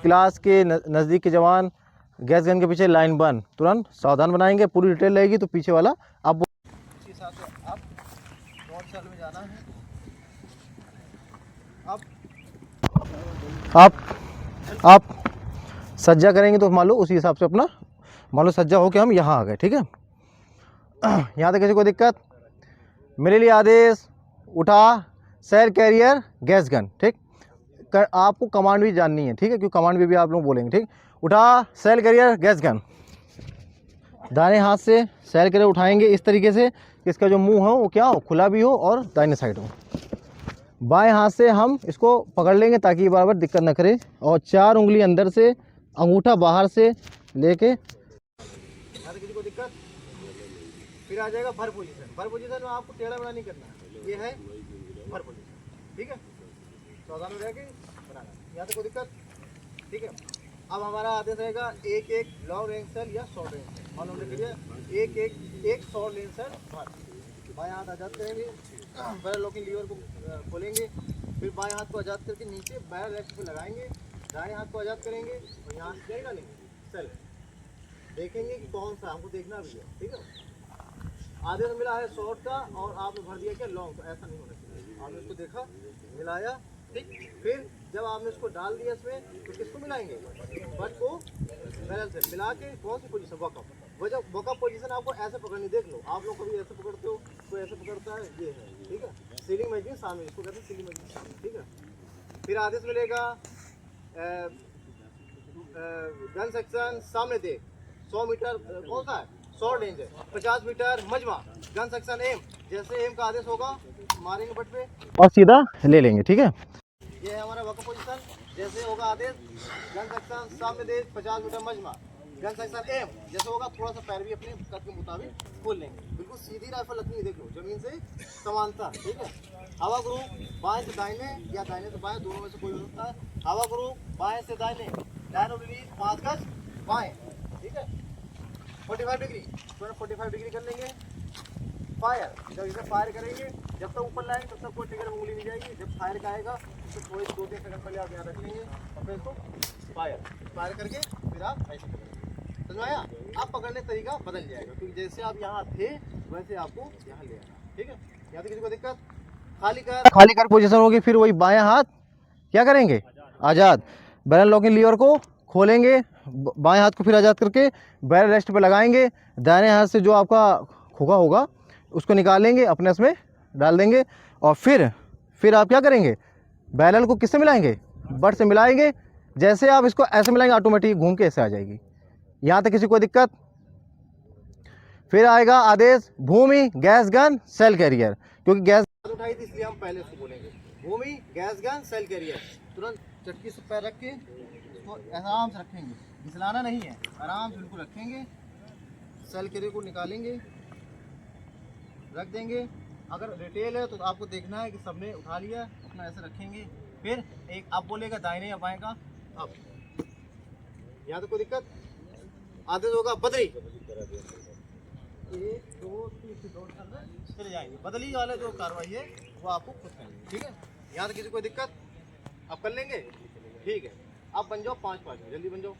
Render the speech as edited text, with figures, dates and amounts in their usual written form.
Class के नज़दीक के जवान गैस गन के पीछे लाइन बंद, तुरंत सावधान बनाएंगे। पूरी डिटेल रहेगी तो पीछे वाला आप इस हिसाब से आप नॉर्थ सेल में जाना है। आप सज्जा करेंगे तो मान लो उसी हिसाब से अपना मान लो सज्जा हो के हम यहाँ आ गए, ठीक है। यहाँ तक किसी को दिक्कत? मेरे लिए आदेश उठा सेल कैरियर गैस गन, ठीक। आपको कमांड भी जाननी है, ठीक है, क्योंकि कमांड भी आप लोग बोलेंगे, ठीक। उठा सेल कैरियर गैस गन। दाहिने हाथ से सेल कैरियर उठाएंगे इस तरीके से कि इसका जो मुंह हो वो क्या हो, खुला भी हो और दाहिने साइड हो। बाएं हाथ से हम इसको पकड़ लेंगे ताकि ये बार दिक्कत ना करे, और 4 उंगली अंदर से, अंगूठा बाहर से लेके। किसी को दिक्कत? फिर आ जाएगा भर पोजीशन। भर पोजीशन में आपको टेढ़ा बना नहीं करना, ये है भर पोजीशन, ठीक है। सावधान हो जाएगी बनाना। यहाँ तक कोई दिक्कत? ठीक है। अब हमारा आदेश रहेगा एक एक लॉन्ग रेंज सेल या शॉर्ट रेंज सेल। मान लो एक शॉर्ट रेंज सेल भर। बाएं हाथ आजाद करेंगे, बैरल लॉकिंग लीवर को खोलेंगे, फिर बाएं हाथ को आजाद करके नीचे बैरल रेस्ट पे लगाएंगे, दाएं हाथ को आजाद करेंगे और यहाँ से क्या डालेंगे सेल। देखेंगे कि कौन सा हमको देखना भी है, ठीक है। आदेश मिला है शॉर्ट का और आपने भर दिया क्या लॉन्ग, तो ऐसा नहीं होना चाहिए। आपने इसको देखा, मिलाया, ठीक। फिर जब आपने इसको डाल दिया इसमें तो किसको मिलाएंगे? बट को बैरल से मिला के कौन सी पोजीशन? वॉकअप। वो जब वॉकअप पोजीशन आपको ऐसे पकड़नी, देख लो आप लोग कभी ऐसे पकड़ते हो, कोई ऐसे पकड़ता है, ये है, ठीक है। सीलिंग मैगजीन सामने, इसको कहते हैं सीलिंग मैगजीन, ठीक है। फिर आदेश मिलेगा गन सेक्शन सामने देख, 100 मीटर कौन सा है? शॉर्ट रेंज है। 50 मीटर मजमा गन सेक्शन एम। जैसे एम का आदेश होगा मारेंगे बट पे और सीधा ले लेंगे, ठीक है। ये है हमारा वॉकअप पोजीशन। जैसे होगा आदेश गन सेक्शन सामने देख 50 मीटर मजमा गन सेक्शन एम, जैसे होगा थोड़ा सा पैर भी अपने कद के मुताबिक खोल लेंगे। बिल्कुल सीधी राइफल रखनी है, देख लो जमीन से समानता, ठीक है। हवा ग्रुप बाएं से दाहिने या दाहिने से बाएं, दोनों में से कोई हो सकता है। हवा ग्रुप बाएं से दाहिने, डायनो रिलीज 5 गज बाएं, ठीक है। 45 डिग्री, 45 डिग्री कर लेंगे। फायर, जब इसे फायर करेंगे जब तक ऊपर लाएंगे तब तक कोई ट्रिगर में उंगली नहीं जाएगी। जब फायर का आएगा तो थोड़े 2-3 सेकंड पहले आप यहाँ रख लेंगे और फिर इसको फायर करके फिर आप ऐसे करेंगे। समझ आया? आप पकड़ने का तरीका बदल जाएगा, क्योंकि जैसे आप यहाँ थे वैसे आपको यहाँ ले आना, ठीक है। यहाँ तो किसी को दिक्कत? खाली कर पोजीशन होगी। फिर वही बायां हाथ क्या करेंगे? आज़ाद। बैरल लॉकिंग लीवर को खोलेंगे, बाएं हाथ को फिर आज़ाद करके बैरल रेस्ट पे लगाएंगे। दाहिने हाथ से जो आपका खोखा होगा उसको निकालेंगे, अपने इसमें डाल देंगे, और फिर आप क्या करेंगे? बैरल को किससे मिलाएंगे? बट से मिलाएंगे। जैसे आप इसको ऐसे मिलाएंगे ऑटोमेटिक घूम के ऐसे आ जाएगी। यहाँ तक किसी को दिक्कत? फिर आएगा आदेश भूमि गैस गन सेल कैरियर, क्योंकि गैस उठाई थी इसलिए हम पहले उसको बोलेंगे भूमि गैस गन सेल कैरियर। तुरंत चटकी से पैर रख के इसको आराम से रखेंगे, घिसलाना नहीं है, आराम से बिल्कुल रखेंगे। सेल कैरियर को निकालेंगे, रख देंगे। अगर रिटेल है तो आपको देखना है कि सबने उठा लिया, अपना ऐसे रखेंगे। फिर एक आप बोलेगा दाहिने या बाएं का, अब यहाँ तो कोई दिक्कत? आदेश होगा बदली 1 2 3 चले जाएंगे। बदली वाला जो कार्रवाई है वो आपको खुद करनी है, ठीक है। यहाँ तो किसी कोई दिक्कत? आप कर लेंगे, ठीक है। आप बन जाओ 5-5 में, जल्दी बन जाओ।